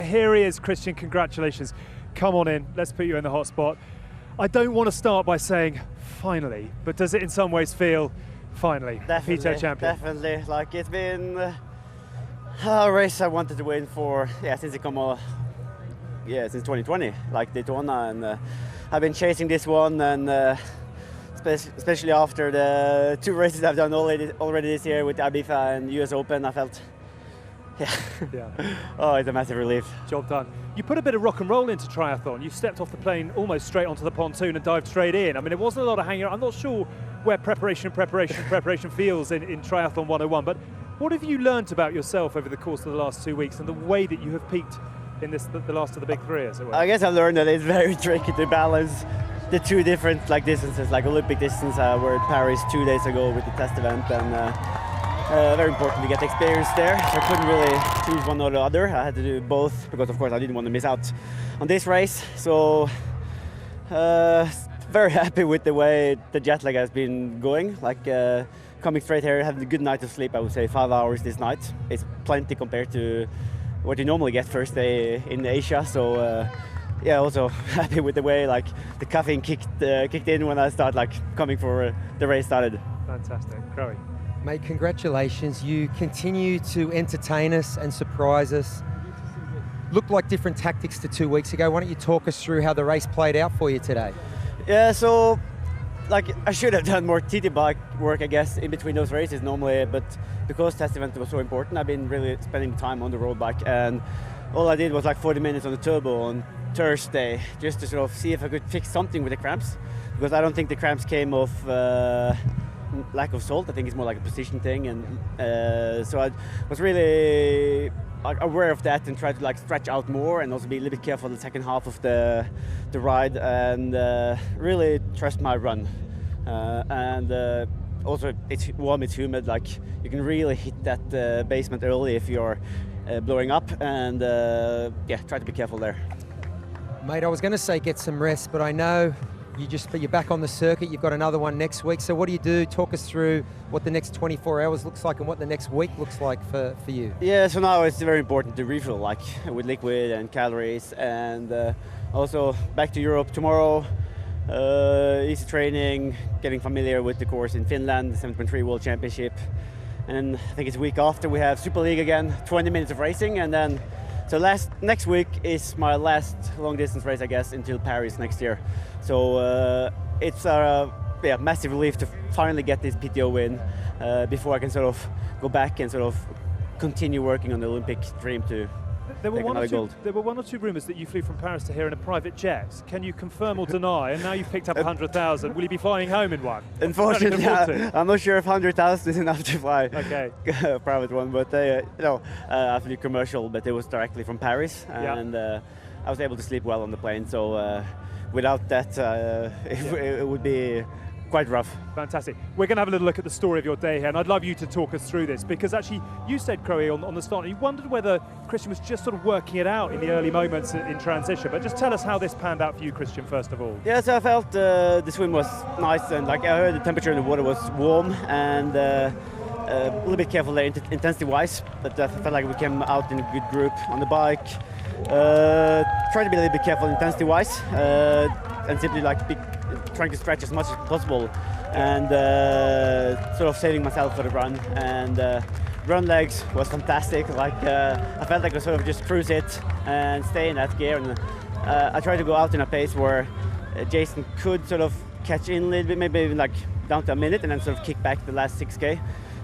here he is, Kristian, congratulations. Come on in, let's put you in the hot spot. I don't want to start by saying finally, but does it in some ways feel finally PTO champion? Definitely, like it's been a race I wanted to win for, since it since 2020, like Daytona, and I've been chasing this one, and especially after the 2 races I've done already this year with Ibiza and US Open, I felt, oh, it's a massive relief. Job done. You put a bit of rock and roll into triathlon. You stepped off the plane almost straight onto the pontoon and dived straight in. I mean, it wasn't a lot of hanging around. I'm not sure where preparation feels in Triathlon 101, but what have you learnt about yourself over the course of the last 2 weeks and the way that you have peaked in the last of the big 3, as it were? I guess I've learned that it's very tricky to balance the 2 different distances, like Olympic distance. I were in Paris 2 days ago with the test event, and very important to get experience there. So I couldn't really choose one or the other. I had to do both because, of course, I didn't want to miss out on this race. So very happy with the way the jet lag has been going. Like coming straight here, having a good night of sleep. I would say 5 hours this night. It's plenty compared to what you normally get first day in Asia. So also happy with the way the caffeine kicked in when I started coming for the race started. Fantastic, Crowe. Mate, congratulations. You continue to entertain us and surprise us. Looked like different tactics to 2 weeks ago. Why don't you talk us through how the race played out for you today? Yeah, so I should have done more TT bike work, I guess, in between those races normally, but because test event was so important, I've been really spending time on the road bike, and all I did was 40 minutes on the turbo on Thursday, just to sort of see if I could fix something with the cramps, because I don't think the cramps came off lack of salt. I think it's more like a position thing, and so I was really aware of that and tried to stretch out more and also be a little bit careful the second half of the ride, and really trust my run, and also it's warm, it's humid, you can really hit that basement early if you're blowing up, and try to be careful there. Mate, I was going to say get some rest, but I know you're back on the circuit. You've got another one next week. So what do you do? Talk us through what the next 24 hours looks like and what the next week looks like for you. Yeah, so now it's very important to refuel, with liquid and calories, and also back to Europe tomorrow. Easy training, getting familiar with the course in Finland, the 7.3 World Championship, and I think it's a week after we have Super League again, 20 minutes of racing, and then next week is my last long distance race, I guess, until Paris next year. So it's a massive relief to finally get this PTO win before I can sort of go back and sort of continue working on the Olympic dream to there were take another gold. There were 1 or 2 rumours that you flew from Paris to here in a private jet. Can you confirm or deny? And now you've picked up 100,000. Will you be flying home in one? Unfortunately, I'm not sure if 100,000 is enough to fly a private one. But I flew commercial, but it was directly from Paris, and I was able to sleep well on the plane. So without that, it would be quite rough. Fantastic. We're going to have a little look at the story of your day here, and I'd love you to talk us through this, because actually you said, Crowe, on the start, you wondered whether Kristian was just sort of working it out in the early moments in transition, but just tell us how this panned out for you, Kristian, first of all. Yeah, so I felt the swim was nice, and I heard the temperature in the water was warm, and a little bit careful there intensity-wise, but I felt like we came out in a good group on the bike. Try to be a little bit careful intensity-wise, and simply trying to stretch as much as possible, and sort of saving myself for the run. And run legs was fantastic. I felt like I sort of just cruise it and stay in that gear. And I tried to go out in a pace where Jason could sort of catch in a little bit, maybe even down to a minute, and then sort of kick back the last 6K.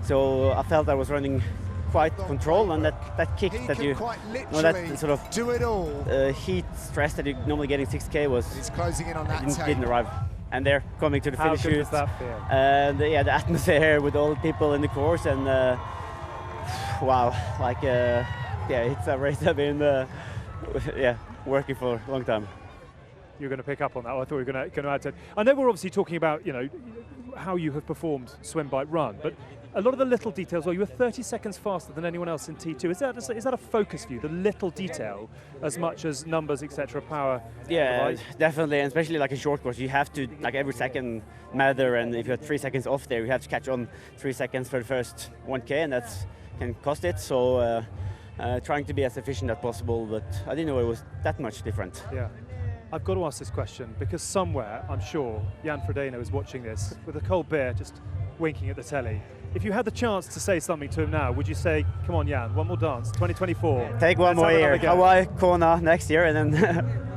So I felt I was running quite controlled, and that kick that that sort of do it all. Heat stress that you normally get in 6K was closing in on that didn't arrive. And they're coming to the finish shoot. shoot. How good does that feel? And the atmosphere with all the people in the course, and wow, it's a race I've been working for a long time. You're going to pick up on that. I thought you were going to add to it. I know we're obviously talking about how you have performed swim, bike, run, but a lot of the little details. Well, you were 30 seconds faster than anyone else in T2. Is that a focus for you? The little detail, as much as numbers, etc., power. Yeah, definitely, and especially in short course, you have to every second matter, and if you're 3 seconds off there, you have to catch on 3 seconds for the first 1K, and that can cost it. So trying to be as efficient as possible, but I didn't know it was that much different. Yeah. I've got to ask this question because somewhere, I'm sure, Jan Frodeno is watching this with a cold beer, just winking at the telly. If you had the chance to say something to him now, would you say, come on, Jan, one more dance, 2024? Take one more year. Hawaii, Kona next year, and then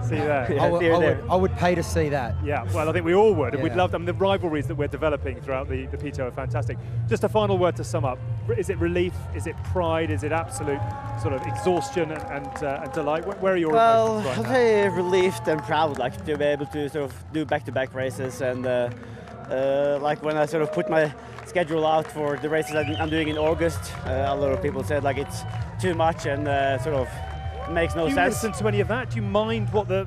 see you there. I would pay to see that. Yeah, well, I think we all would, and we'd love them. The rivalries that we're developing throughout the PTO are fantastic. Just a final word to sum up. Is it relief? Is it pride? Is it absolute sort of exhaustion and delight? Where are your emotions right now? I'll say relieved and proud, like to be able to sort of do back-to-back races, and like when I sort of put my schedule out for the races I'm doing in August, a lot of people said like it's too much and sort of makes no sense. Do you listen to any of that? Do you mind what the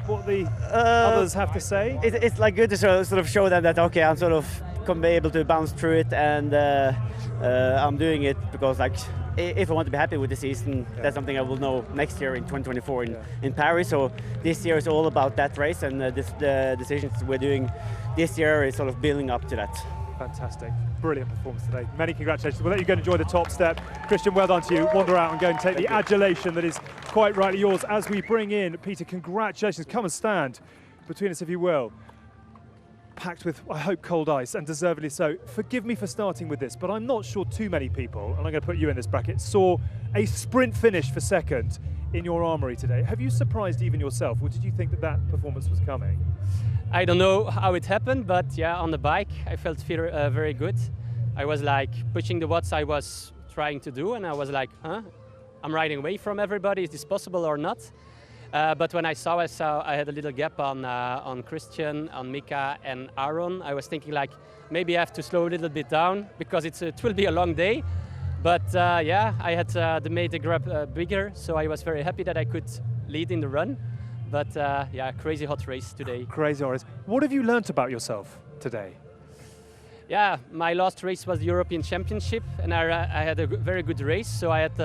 others have to say? It's like good to sort of show them that okay, I'm sort of be able to bounce through it, and I'm doing it because like if I want to be happy with the season, that's something I will know next year in 2024 in Paris. So this year is all about that race, and the decisions we're doing this year is sort of building up to that. Fantastic. Brilliant performance today. Many congratulations. We'll let you go and enjoy the top step. Kristian, well done to you. Wander out and go and take the adulation that is quite rightly yours as we bring in Pieter. Congratulations. Come and stand between us, if you will. Packed with, I hope, cold ice, and deservedly so. Forgive me for starting with this, but I'm not sure too many people, and I'm going to put you in this bracket, saw a sprint finish for second in your armoury today. Have you surprised even yourself, or did you think that that performance was coming? I don't know how it happened, but yeah, on the bike I felt very good. I was like pushing the watts I was trying to do, and I was like, I'm riding away from everybody, is this possible or not? But when I saw I had a little gap on Kristian, on Mika and Aaron. I was thinking like, maybe I have to slow a little bit down because it will be a long day. But yeah, I had made the grab bigger, so I was very happy that I could lead in the run. But yeah, crazy hot race today. Crazy hot race. What have you learnt about yourself today? Yeah, my last race was the European Championship, and I had a very good race, so I had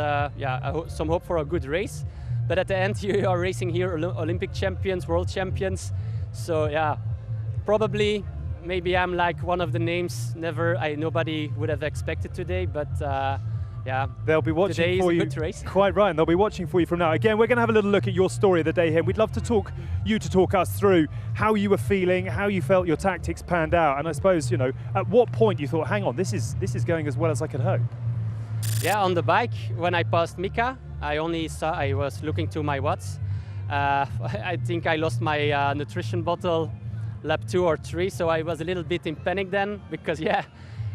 some hope for a good race. But at the end, you are racing here Olympic champions, world champions. So yeah, probably, maybe I'm like one of the names nobody would have expected today, but yeah, they'll be watching for you. Quite right, and they'll be watching for you from now. Again, we're going to have a little look at your story of the day here. We'd love to talk us through how you were feeling, how you felt your tactics panned out, and I suppose, you know, at what point you thought, hang on, this is going as well as I could hope. Yeah, on the bike, when I passed Mika, I was looking to my watts. I think I lost my nutrition bottle lap 2 or 3, so I was a little bit in panic then, because yeah,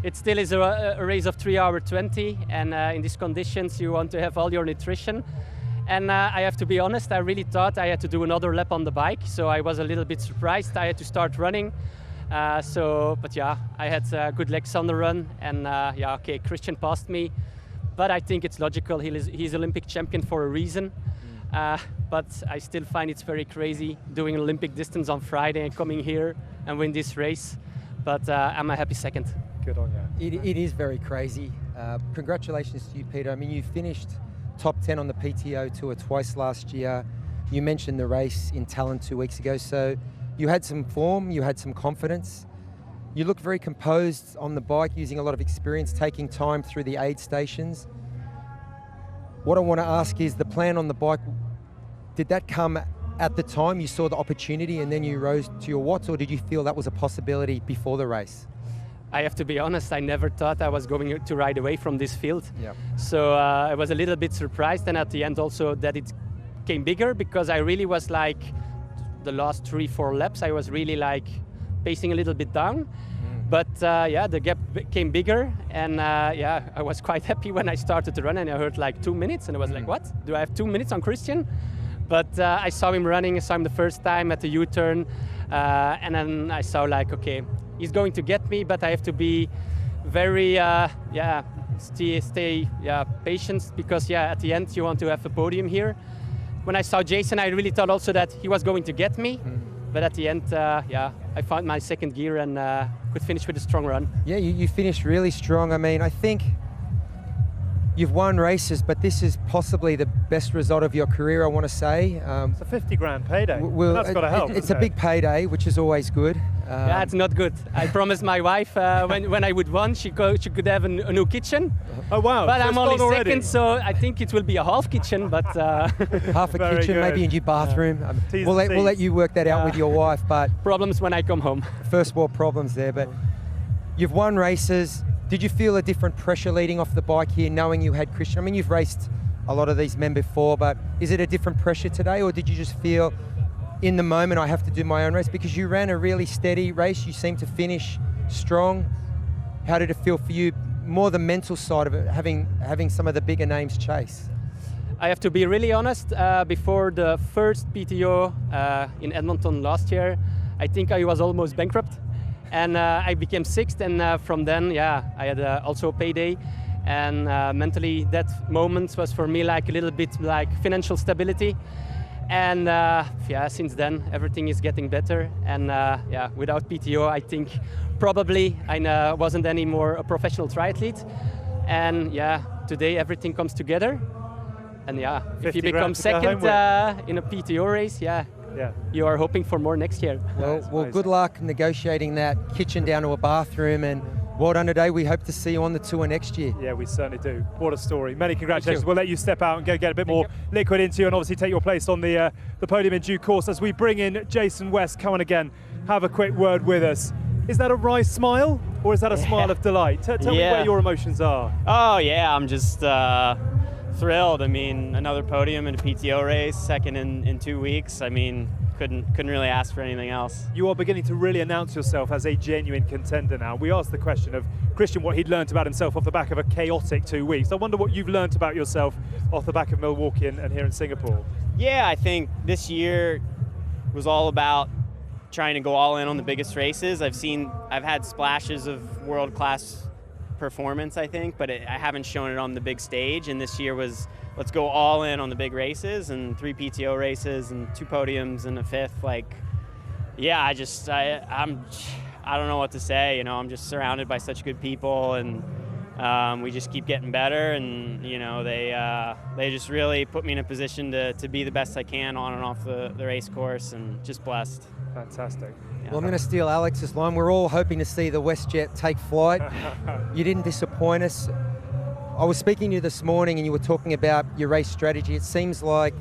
it still is a race of 3 hours 20, and in these conditions you want to have all your nutrition. And I have to be honest, I really thought I had to do another lap on the bike, so I was a little bit surprised. I had to start running. But yeah, I had good legs on the run, and yeah, okay, Kristian passed me, but I think it's logical. He's Olympic champion for a reason. But I still find it's very crazy doing Olympic distance on Friday and coming here and win this race. But I'm a happy second. Good on you. It is very crazy. Congratulations to you, Pieter. I mean, you finished top 10 on the PTO Tour twice last year. You mentioned the race in Tallinn 2 weeks ago, so you had some form, you had some confidence. You look very composed on the bike, using a lot of experience, taking time through the aid stations. What I want to ask is, the plan on the bike, did that come at the time you saw the opportunity and then you rose to your watts, or did you feel that was a possibility before the race? I have to be honest, I never thought I was going to ride away from this field. Yeah. So I was a little bit surprised, and at the end also that it came bigger, because I really was like, the last 3-4 laps, I was really like pacing a little bit down. But yeah, the gap came bigger, and yeah, I was quite happy when I started to run, and I heard like 2 minutes, and I was like, what? Do I have 2 minutes on Kristian? But I saw him running, I saw him the first time at the U-turn, and then I saw like, okay, he's going to get me, but I have to be very, stay patient, because yeah, at the end you want to have a podium here. When I saw Jason, I really thought also that he was going to get me, but at the end, yeah, I found my second gear and could finish with a strong run. Yeah, you finished really strong. I mean, I think You've won races, but this is possibly the best result of your career, I want to say. It's a 50 grand payday. That's got to help. It's a big payday, which is always good. Yeah, it's not good. I promised my wife when I would win, she could have a new kitchen. Oh wow! But so I'm only second, so I think it will be a half kitchen. But half a Very kitchen, good. maybe a new bathroom. T's We'll and let C's. you work that out with your wife. But problems when I come home. first world problems there. But you've won races. Did you feel a different pressure leading off the bike here, knowing you had Kristian? I mean, you've raced a lot of these men before, but is it a different pressure today, or did you just feel, in the moment, I have to do my own race? Because you ran a really steady race, you seemed to finish strong. How did it feel for you? More the mental side of it, having some of the bigger names chase. I have to be really honest. Before the first PTO in Edmonton last year, I think I was almost bankrupt. And I became sixth, and from then, yeah, I had also a payday. And mentally, that moment was for me like a little bit like financial stability. And yeah, since then, everything is getting better. And yeah, without PTO, I think probably I wasn't anymore a professional triathlete. And yeah, today everything comes together. And yeah, if you become second in a PTO race, yeah, you are hoping for more next year. Well, good luck negotiating that kitchen down to a bathroom, and well done today. We hope to see you on the tour next year. Yeah, we certainly do. What a story. Many congratulations. We'll let you step out and go get a bit more liquid into you, and obviously take your place on the podium in due course. As we bring in Jason West, come on again, have a quick word with us. Is that a wry smile, or is that a smile of delight? Tell me where your emotions are. Oh yeah, I'm just thrilled. I mean, another podium in a PTO race, second in 2 weeks. I mean, couldn't really ask for anything else. You are beginning to really announce yourself as a genuine contender now. We asked the question of Kristian what he'd learned about himself off the back of a chaotic 2 weeks. I wonder what you've learned about yourself off the back of Milwaukee and here in Singapore. Yeah, I think this year was all about trying to go all in on the biggest races. I've had splashes of world-class performance, I think, but I haven't shown it on the big stage, and this year was let's go all in on the big races, and 3 PTO races and 2 podiums and a 5th. Like, yeah, I don't know what to say. You know, I'm just surrounded by such good people, and we just keep getting better, and you know, they just really put me in a position to be the best I can on and off the race course, and just blessed. Fantastic. Well, I'm going to steal Alex's line. We're all hoping to see the WestJet take flight. You didn't disappoint us. I was speaking to you this morning and you were talking about your race strategy. It seems like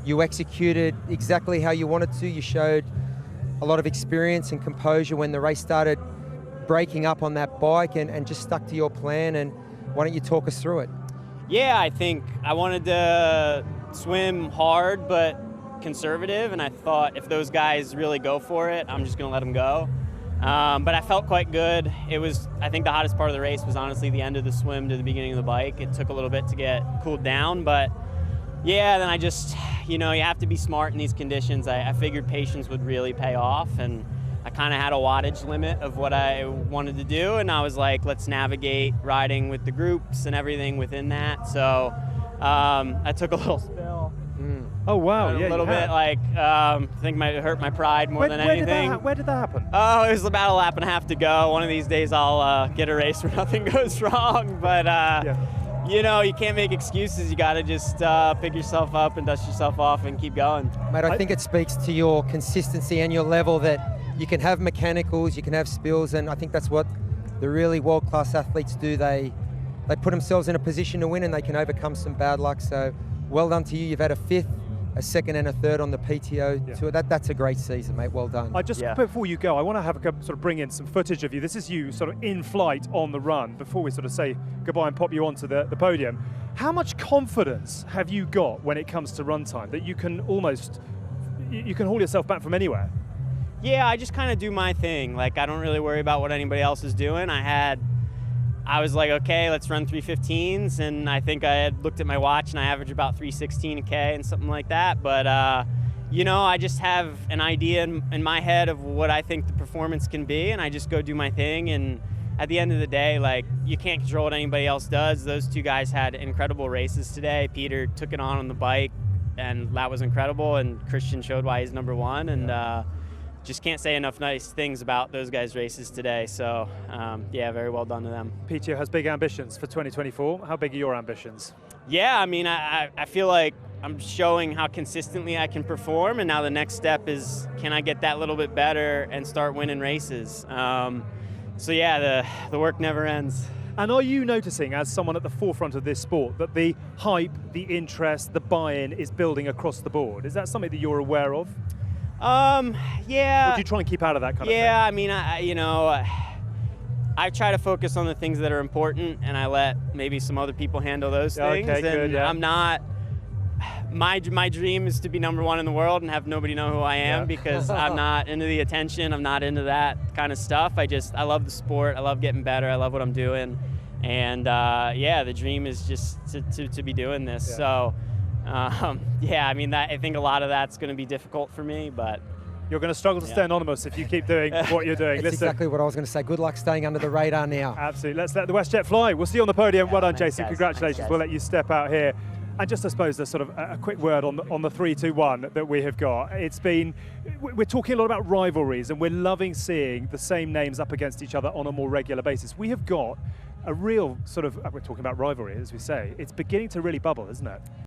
you executed exactly how you wanted to. You showed a lot of experience and composure when the race started breaking up on that bike, and just stuck to your plan. And why don't you talk us through it? Yeah, I think I wanted to swim hard, but conservative, and I thought if those guys really go for it, I'm just going to let them go. But I felt quite good. I think the hottest part of the race was honestly the end of the swim to the beginning of the bike. It took a little bit to get cooled down, but yeah, then I just, you know, you have to be smart in these conditions. I figured patience would really pay off, and I kind of had a wattage limit of what I wanted to do, and I was like, let's navigate riding with the groups and everything within that. So I took a little spill. Oh wow! A little bit, like I think might hurt my pride more than anything. Where did that happen? Oh, it was about a lap and a half to go. One of these days I'll get a race where nothing goes wrong. But you know, you can't make excuses. You got to just pick yourself up and dust yourself off and keep going. Mate, I think it speaks to your consistency and your level that you can have mechanicals, you can have spills, and I think that's what the really world-class athletes do. They put themselves in a position to win, and they can overcome some bad luck. So well done to you. You've had a 5th, a 2nd and a 3rd on the PTO tour. That's a great season, mate. Well done. Before you go, I want to have sort of bring in some footage of you. This is you sort of in flight on the run before we sort of say goodbye and pop you onto the podium. How much confidence have you got when it comes to run time that you can haul yourself back from anywhere? Yeah, I just kind of do my thing. Like, I don't really worry about what anybody else is doing. I was like, okay, let's run 3:15s, and I think I had looked at my watch and I averaged about 3:16 a K and something like that. But you know, I just have an idea in my head of what I think the performance can be, and I just go do my thing. And at the end of the day, like, you can't control what anybody else does. Those 2 guys had incredible races today. Pieter took it on the bike, and that was incredible, and Kristian showed why he's number 1. And just can't say enough nice things about those guys' races today. So yeah, very well done to them. PTO has big ambitions for 2024. How big are your ambitions? Yeah, I mean, I feel like I'm showing how consistently I can perform, and now the next step is, can I get that little bit better and start winning races? So yeah, the work never ends. And are you noticing, as someone at the forefront of this sport, that the hype, the interest, the buy-in is building across the board? Is that something that you're aware of? Yeah. Or do you try and keep out of that kind of thing? Yeah, I mean, I try to focus on the things that are important, and I let maybe some other people handle those things. Okay, good, yeah. I'm not. My dream is to be #1 in the world and have nobody know who I am, because I'm not into the attention. I'm not into that kind of stuff. I love the sport. I love getting better. I love what I'm doing, and yeah, the dream is just to be doing this. Yeah. So yeah, I mean, I think a lot of that's going to be difficult for me, but. You're going to struggle to stay anonymous if you keep doing what you're doing. That's exactly what I was going to say. Good luck staying under the radar now. Absolutely. Let's let the WestJet fly. We'll see you on the podium. Well done, Thanks, Jason. guys. Congratulations. Thanks, guys. We'll let you step out here. And just, I suppose, the sort of a quick word on the 3-2-1 that we have got. We're talking a lot about rivalries, and we're loving seeing the same names up against each other on a more regular basis. We have got a real sort of, we're talking about rivalry, as we say. It's beginning to really bubble, isn't it?